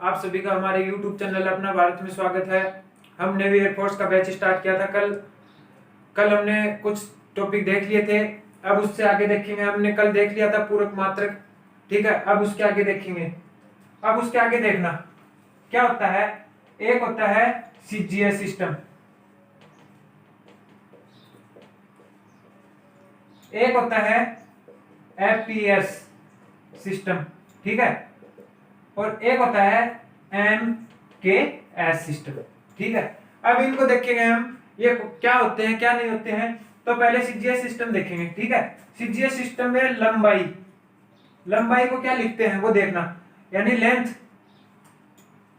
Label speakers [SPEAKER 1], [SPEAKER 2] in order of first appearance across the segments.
[SPEAKER 1] आप सभी का हमारे YouTube चैनल अपना भारत में स्वागत है। हमने भी एयरफोर्स का बैच स्टार्ट किया था कल हमने कुछ टॉपिक देख लिए थे। अब उससे आगे देखेंगे। हमने कल देख लिया था पूरक मात्रक, ठीक है। अब उसके आगे देखेंगे। अब उसके आगे देखना क्या होता है। एक होता है CGS सिस्टम, एक होता है FPS सिस्टम, ठीक है, और एक होता है MKS सिस्टम, ठीक है। अब इनको देखेंगे हम, ये क्या होते हैं क्या नहीं होते हैं। तो पहले CGS सिस्टम देखेंगे, ठीक है। CGS सिस्टम में लंबाई को क्या लिखते हैं वो देखना, यानी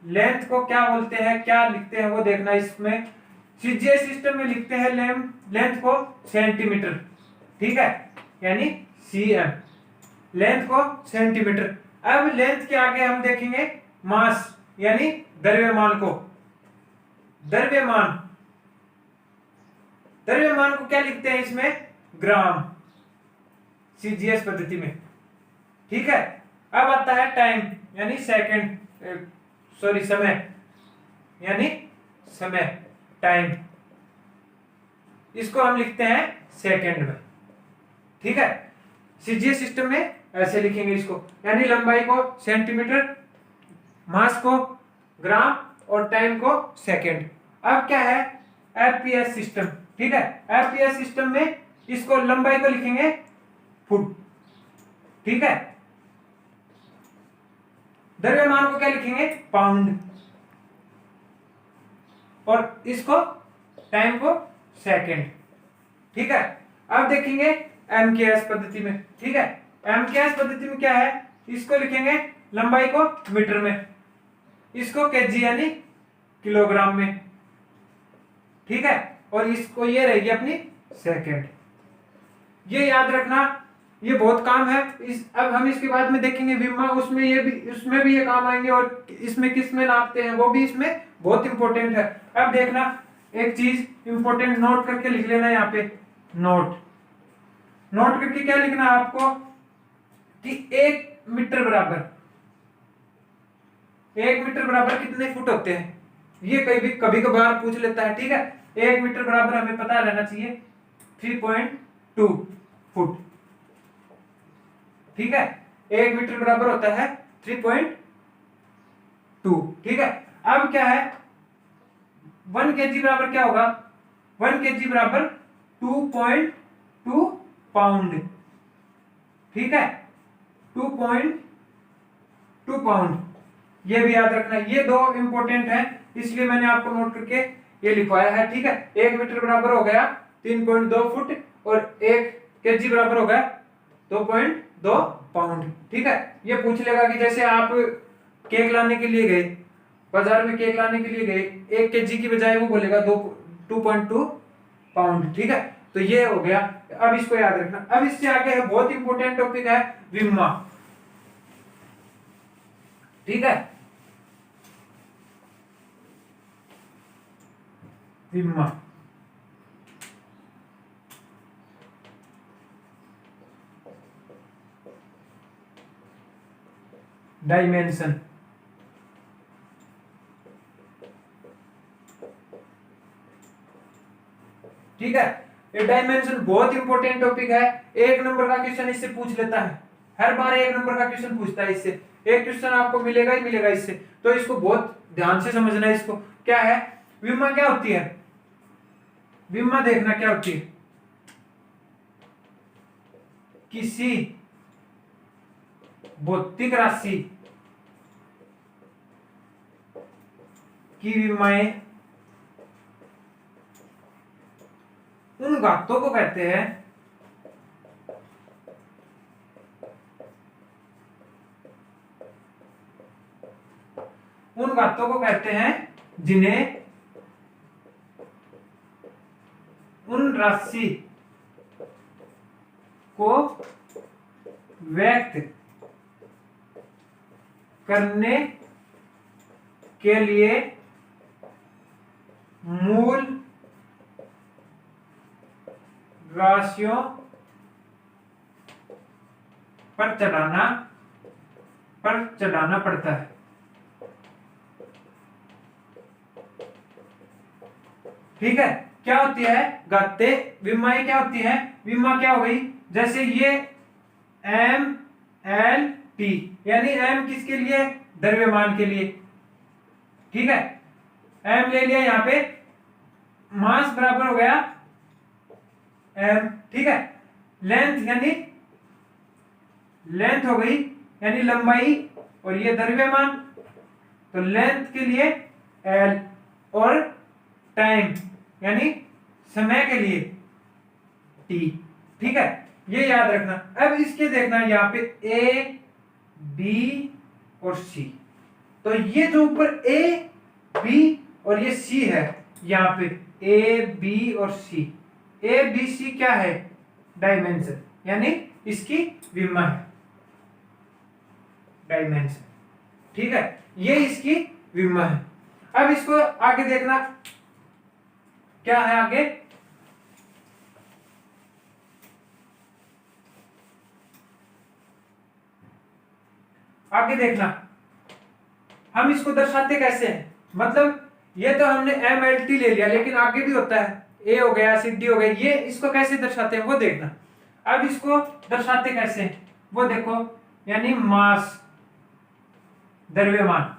[SPEAKER 1] लेंथ को क्या बोलते हैं, क्या लिखते हैं वो देखना। इसमें CGS सिस्टम में लिखते हैं लेंथ को सेंटीमीटर, ठीक है, यानी CM, लेंथ को सेंटीमीटर। अब लेंथ के आगे हम देखेंगे मास, यानी द्रव्यमान को। द्रव्यमान को क्या लिखते हैं इसमें, ग्राम, CGS पद्धति में, ठीक है। अब आता है टाइम, यानी समय, टाइम, इसको हम लिखते हैं सेकंड में, ठीक है। CGS सिस्टम में ऐसे लिखेंगे इसको, यानी लंबाई को सेंटीमीटर, मास को ग्राम और टाइम को सेकंड। अब क्या है FPS सिस्टम, ठीक है। FPS सिस्टम में इसको लंबाई को लिखेंगे फुट, ठीक है। द्रव्यमान को क्या लिखेंगे, पाउंड, और इसको टाइम को सेकंड, ठीक है। अब देखेंगे MKS पद्धति में, ठीक है। MKS पद्धति में क्या है, इसको लिखेंगे लंबाई को मीटर में, इसको केजी यानी किलोग्राम में, ठीक है, और इसको ये रहेगी अपनी सेकंड। ये याद रखना, ये बहुत काम है। अब हम इसके बाद में देखेंगे विमा, उसमें भी ये काम आएंगे, और इसमें किस में नापते हैं वो भी इसमें बहुत इंपॉर्टेंट है। अब देखना एक चीज इंपॉर्टेंट नोट करके लिख लेना, यहाँ पे नोट करके क्या लिखना है आपको कि 1 मीटर बराबर कितने फुट होते हैं। ये कभी कभार पूछ लेता है, ठीक है। 1 मीटर बराबर हमें पता रहना चाहिए 3.2 फुट, ठीक है। 1 मीटर बराबर होता है 3.2, ठीक है। अब क्या है 1 kg बराबर क्या होगा, 1 kg बराबर 2.2 पाउंड, ठीक है, 2.2 पाउंड। ये भी याद रखना, ये दो इंपॉर्टेंट है, इसलिए मैंने आपको नोट करके ये लिखवाया है, ठीक है। 1 मीटर बराबर हो गया 3.2 फुट, और 1 kg बराबर हो गया 2.2 पाउंड, ठीक है। ये पूछ लेगा कि जैसे आप केक लाने के लिए गए, बाजार में केक लाने के लिए गए, 1 kg की बजाय वो बोलेगा 2.2 पाउंड, ठीक है। तो ये हो गया, अब इसको याद रखना। अब इससे आगे है बहुत इंपॉर्टेंट टॉपिक है विमा, ठीक है। विमा डायमेंशन, ठीक है। ये डायमेंशन बहुत इंपॉर्टेंट टॉपिक है। 1 नंबर का क्वेश्चन इससे पूछ लेता है, हर बार 1 नंबर का क्वेश्चन पूछता है इससे। एक क्वेश्चन आपको मिलेगा ही मिलेगा इससे, तो इसको बहुत ध्यान से समझना है। इसको क्या है, विमा क्या होती है, विमा देखना क्या होती है, किसी भौतिक राशि की विमाएं उन घातों को कहते हैं जिन्हें उन राशि को व्यक्त करने के लिए मूल राशियों पर चढ़ाना पड़ता है, ठीक है, क्या होती है घाते विमाएं, क्या होती है विमा, क्या हो गई, जैसे ये एम एल टी, यानी एम किसके लिए, द्रव्यमान के लिए, ठीक है, एम ले लिया यहाँ पे, मास बराबर हो गया एम, ठीक है, लेंथ यानी लेंथ हो गई यानी लंबाई, और ये द्रव्यमान, तो लेंथ के लिए एल, और टाइम यानी समय के लिए टी, ठीक है, ये याद रखना। अब इसके देखना यहाँ पे ए बी और सी, तो ये जो ऊपर ए बी और ये सी है, यहाँ पे ए बी और सी, ए बी सी क्या है, डायमेंशन, यानी इसकी विमा है, डायमेंशन, ठीक है, ये इसकी विमा है। अब इसको आगे देखना क्या है, आगे देखना हम इसको दर्शाते कैसे हैं, मतलब ये तो हमने एम एल टी ले लिया, लेकिन आगे भी होता है, ए हो गया, सी डी हो गया, ये इसको कैसे दर्शाते हैं वो देखना। अब इसको दर्शाते कैसे हैं वो देखो, यानी मास, द्रव्यमान,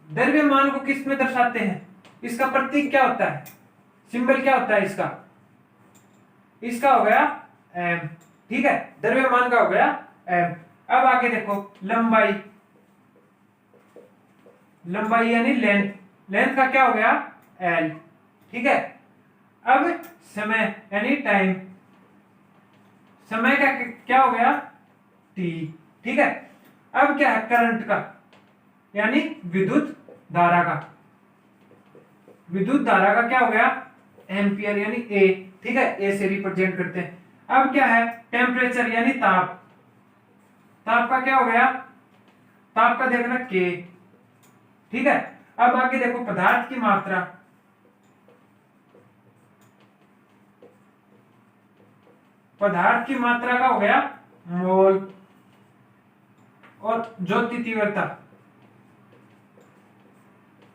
[SPEAKER 1] द्रव्यमान को किस में दर्शाते हैं, इसका प्रतीक क्या होता है, सिंबल क्या होता है इसका, इसका हो गया एम, ठीक है, द्रव्यमान का हो गया एम। अब आगे देखो लंबाई, लंबाई यानी लेंथ, लेंथ का क्या हो गया एल, ठीक है। अब समय यानी टाइम, समय का क्या हो गया टी, ठीक है। अब क्या है करंट का, यानी विद्युत धारा का, विद्युत धारा का क्या हो गया एम्पियर यानी ए, ठीक है, ए से रिप्रेजेंट करते हैं। अब क्या है टेम्परेचर यानी ताप, ताप का क्या हो गया, ताप का देखना के, ठीक है। अब आगे देखो पदार्थ की मात्रा, पदार्थ की मात्रा का हो गया मोल, और ज्योति तीव्रता,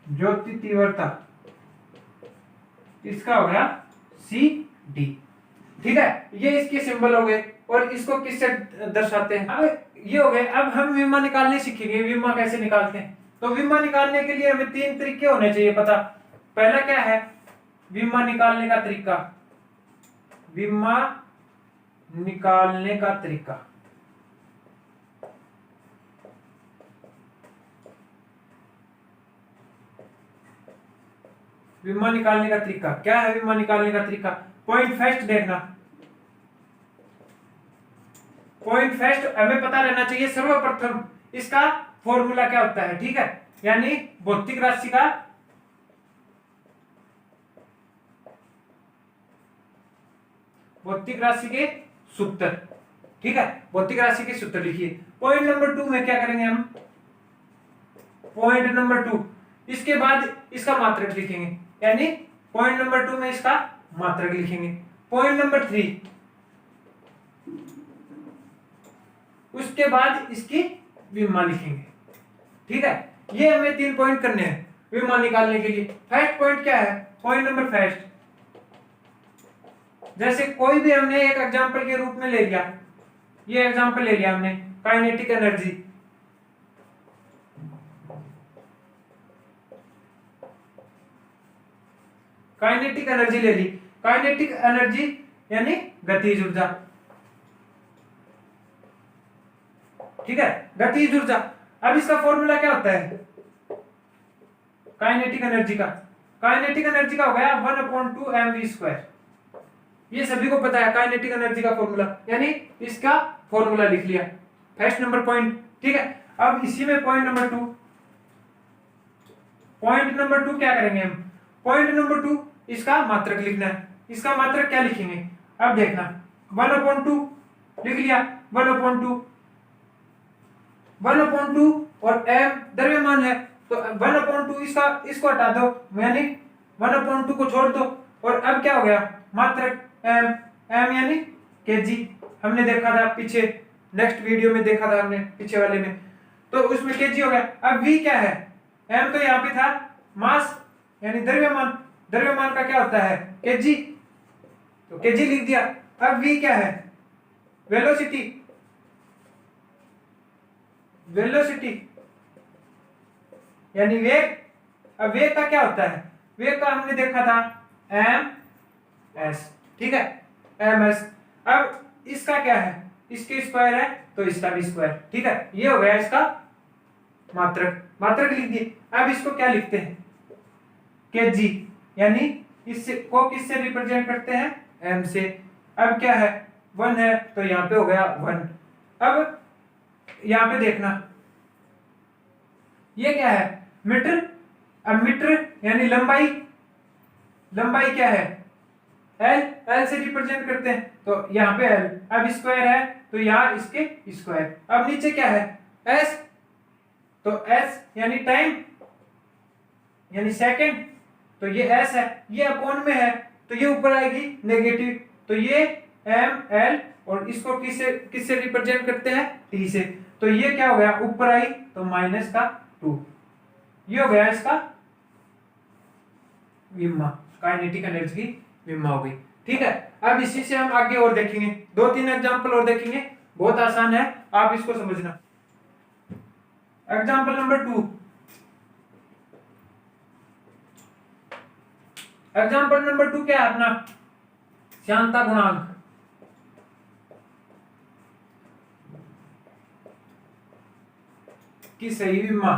[SPEAKER 1] ज्योति तीव्रता इसका हो गया सी डी, ठीक है। ये इसके सिंबल हो गए, और इसको किससे दर्शाते हैं, अब ये हो गए। अब हम विमा निकालने सीखेंगे, विमा कैसे निकालते हैं। तो विमा निकालने के लिए हमें 3 तरीके होने चाहिए पता। पहला क्या है विमा निकालने का तरीका, विमा निकालने का तरीका, विमा निकालने का तरीका क्या है, विमा निकालने का तरीका पॉइंट फर्स्ट देखना, पॉइंट फर्स्ट हमें पता रहना चाहिए सर्वप्रथम इसका फॉर्मूला क्या होता है, ठीक है, यानी भौतिक राशि का, भौतिक राशि के सूत्र, ठीक है, भौतिक राशि के सूत्र लिखिए। पॉइंट नंबर 2 में क्या करेंगे हम, पॉइंट नंबर 2 इसके बाद इसका मात्रक लिखेंगे, यानी पॉइंट नंबर 2 में इसका मात्रक लिखेंगे। पॉइंट नंबर 3 उसके बाद इसकी विमा लिखेंगे, ठीक है। ये हमें 3 पॉइंट करने हैं विमा निकालने के लिए। फर्स्ट पॉइंट क्या है, पॉइंट नंबर फर्स्ट, जैसे कोई भी हमने एक एग्जांपल के रूप में ले लिया, ये एग्जांपल ले लिया हमने काइनेटिक एनर्जी, काइनेटिक एनर्जी ले ली, काइनेटिक एनर्जी यानी गतिज ऊर्जा, ठीक है, गतिज ऊर्जा। अब इसका फॉर्मूला क्या होता है काइनेटिक एनर्जी का, काइनेटिक एनर्जी का हो गया 1/2 mv², ये सभी को पता है काइनेटिक एनर्जी का फॉर्मूला, यानी इसका फॉर्मूला लिख लिया फर्स्ट नंबर पॉइंट, ठीक है। अब इसी में पॉइंट नंबर 2, पॉइंट नंबर 2 क्या करेंगे हम, पॉइंट नंबर 2 इसका मात्रक लिखना है। इसका मात्रक क्या लिखेंगे, अब देखना 1/2 लिख लिया, 1/2 और m द्रव्यमान है तो 1/2 इसका, इसको हटा दो, यानी 1/2 को छोड़ दो, और अब क्या हो गया मात्रक m यानी kg, हमने देखा था पीछे नेक्स्ट वीडियो में देखा था हमने पीछे वाले में, तो उसमें kg हो गया। अब v क्या है, m तो यहाँ पे था मास यानी द्रव्यमान, द्रव्यमान का क्या होता है केजी, तो केजी लिख दिया। अब v क्या है, वेलोसिटी, वेलोसिटी यानी वेग। अब वेग का क्या होता है, वेग का हमने देखा था एम एस, ठीक है, एम एस। अब इसका क्या है, इसके स्क्वायर है तो इसका भी स्क्वायर, ठीक है, ये हो गया इसका मात्रक, मात्रक लिख दिए। अब इसको क्या लिखते हैं केजी, यानी इससे को किससे रिप्रेजेंट करते हैं, एम से। अब क्या है 1 है तो यहाँ पे हो गया 1। अब यहाँ पे देखना ये क्या है मीटर। अब मीटर यानी लंबाई, लंबाई क्या है एल, एल से रिप्रेजेंट करते हैं तो यहाँ पे एल। अब स्क्वायर है तो यहाँ इसके स्क्वायर। अब नीचे क्या है एस, तो एस यानी टाइम यानी सेकंड, तो ये एस है, ये अपॉन में है तो ये ऊपर आएगी नेगेटिव, तो ये एम एल और इसको किससे किससे रिप्रेजेंट करते हैं टी से, तो ये क्या हो गया ऊपर आई तो माइनस का 2, ये हो गया इसका विम्मा, काइनेटिक एनर्जी की विम्मा हो गई, ठीक है। अब इसी से हम आगे और देखेंगे, 2-3 एग्जांपल और देखेंगे, बहुत आसान है, आप इसको समझना। एग्जांपल नंबर 2, एग्जांपल नंबर 2 क्या है अपना, श्यानता गुणांक। की सही विम्मा,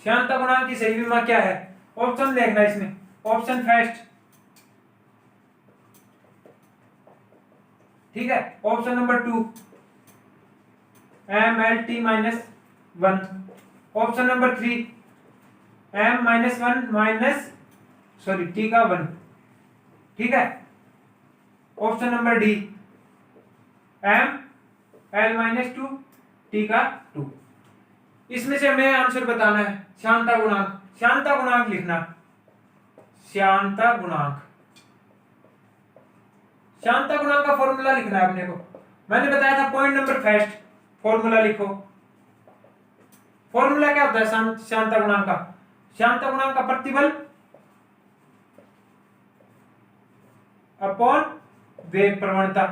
[SPEAKER 1] श्यानता गुणांक की सही विम्मा क्या है, ऑप्शन देखना इसमें, ऑप्शन फर्स्ट, ठीक है, option number 2 M L T minus 1, option number 3 M minus 1 minus sorry T का 1, ठीक है, option number D M L minus 2 T का 2। इसमें से हमें आंसर बताना है श्यानता गुणांक, श्यानता गुणांक लिखना, श्यानता गुणांक, श्यानता गुणांक का फॉर्मूला लिखना है अपने को। मैंने बताया था पॉइंट नंबर फर्स्ट, फॉर्मूला लिखो। फॉर्मूला क्या होता है श्यानता गुणांक का, श्यानता गुणांक का प्रतिबल अपॉन वेग प्रवणता,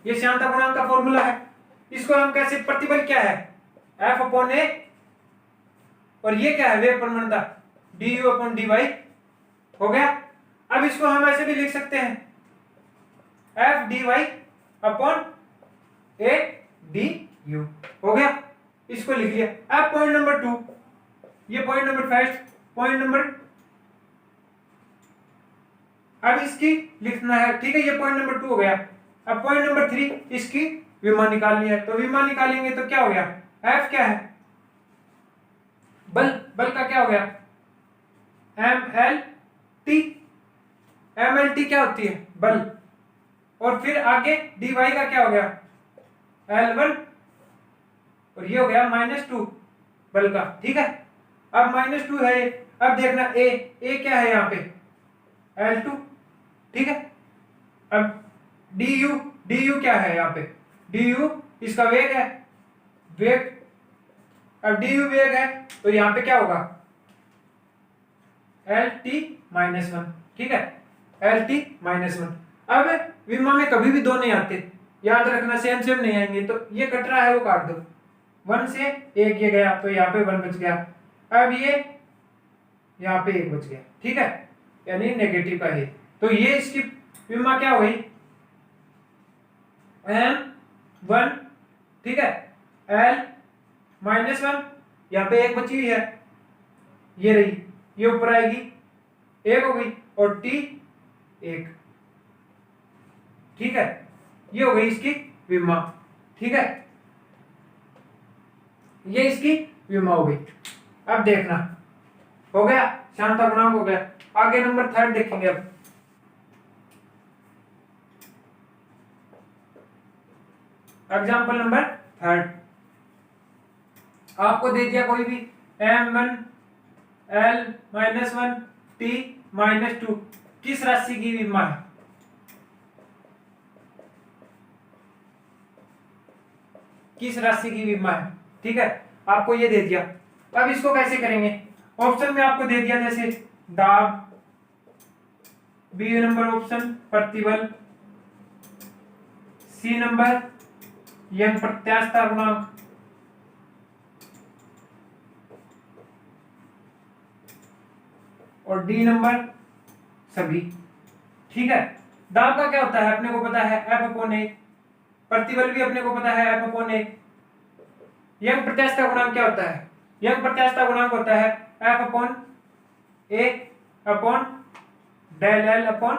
[SPEAKER 1] ये श्यानता गुणांक का फॉर्मूला है। इसको हम कैसे, प्रतिबल क्या है एफ अपॉन ए और ये क्या है वेग प्रवणता d u upon d y, हो गया। अब इसको हम ऐसे भी लिख सकते हैं F d y upon A d u, हो गया, इसको लिख लिया। अब पॉइंट नंबर 2, ये point number first, point number, अब इसकी लिखना है, ठीक है, ये पॉइंट नंबर 2 हो गया। अब पॉइंट नंबर 3 इसकी विमा निकालनी है, तो विमा निकालेंगे तो क्या हो गया एफ क्या है बल, बल का क्या हो गया M L T, M L T क्या होती है बल, और फिर आगे डी वाई का क्या हो गया L1 और ये हो गया -2 बल का, ठीक है। अब -2 है, अब देखना ए क्या है यहाँ पे L2, ठीक है। अब डी यू क्या है यहाँ पे, डी यू इसका वेग है, वेग, अब डी यू वेग है तो यहाँ पे क्या होगा LT-1, ठीक है, LT-1। अब विमा में कभी भी 2 नहीं आते, याद रखना, सेम सेम नहीं आएंगे, तो ये कट रहा है वो काट दो, 1 से 1 ये गया तो यहाँ पे 1 बच गया, अब ये यहाँ पे 1 बच गया, ठीक है, यानी नेगेटिव का है, तो ये इसकी विमा क्या हुई M1, ठीक है, L-1, यहाँ पे 1 बची हुई है, ये रही, ये ऊपर आएगी 1 हो गई और T 1, ठीक है, ये हो गई इसकी विमा, ठीक है, ये इसकी विमा हो गई। अब देखना हो गया, श्यानता गुणांक हो गया, आगे नंबर 3 देखेंगे। अब एग्जाम्पल नंबर 3 आपको दे दिया कोई भी M1 L-1 T-2, किस राशि की विमा है, किस राशि की विमा है, ठीक है, आपको ये दे दिया। अब इसको कैसे करेंगे, ऑप्शन में आपको दे दिया जैसे दाब, बी नंबर ऑप्शन प्रतिबल, सी नंबर यंग प्रत्यास्थता गुणांक, और डी नंबर सभी। ठीक है, दाब का क्या होता है अपने को पता है एफ अपॉन ए, प्रतिबल भी अपने को पता है एफ अपॉन ए, यंग प्रत्यास्थता गुणांक क्या होता है, यंग प्रत्यास्थता गुणांक होता है F upon A upon del L upon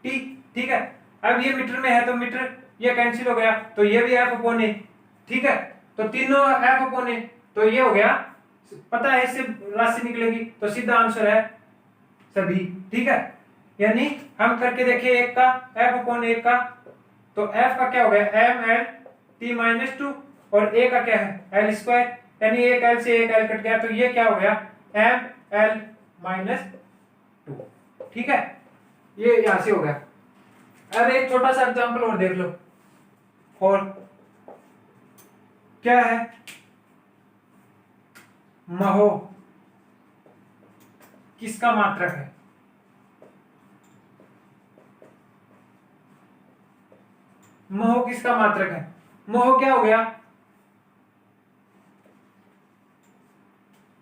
[SPEAKER 1] T. ठीक है, अब ये मीटर में है तो मीटर ये कैंसिल हो गया, तो ये भी एफ अपॉन ए। ठीक है, तो तीनों एफ अपॉन ए, तो ये हो गया, पता है इससे राशि निकलेगी, तो सीधा आंसर है सभी। ठीक है, यानी हम करके देखें एक का एफ अपॉन एक का, तो एफ का क्या हो गया M L T minus two, और ए का क्या है एल स्क्वायर, यानी एक एल से एक एल कट गया, तो ये क्या हो गया एम एल माइनस टू। ठीक है, ये यहां से हो गया। अब एक छोटा सा एग्जांपल और देख लो, और क्या है महो किसका मात्रक है, मोह किसका मात्रक है, मोह क्या हो गया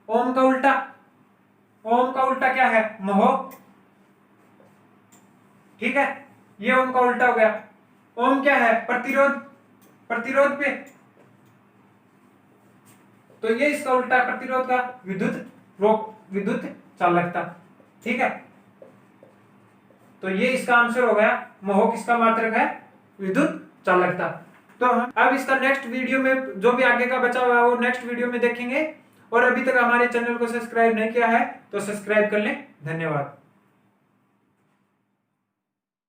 [SPEAKER 1] ओम का उल्टा, ओम का उल्टा क्या है मोह। ठीक है, ये ओम का उल्टा हो गया, ओम क्या है प्रतिरोध, प्रतिरोध पे, तो ये इसका उल्टा प्रतिरोध का विद्युत रोक, विद्युत चालकता। ठीक है, तो ये इसका आंसर हो गया मोह किसका मात्रक है विद्युत चालकता। तो हम अब इसका नेक्स्ट वीडियो में जो भी आगे का बचा हुआ है वो नेक्स्ट वीडियो में देखेंगे, और अभी तक हमारे चैनल को सब्सक्राइब नहीं किया है तो सब्सक्राइब कर लें। धन्यवाद।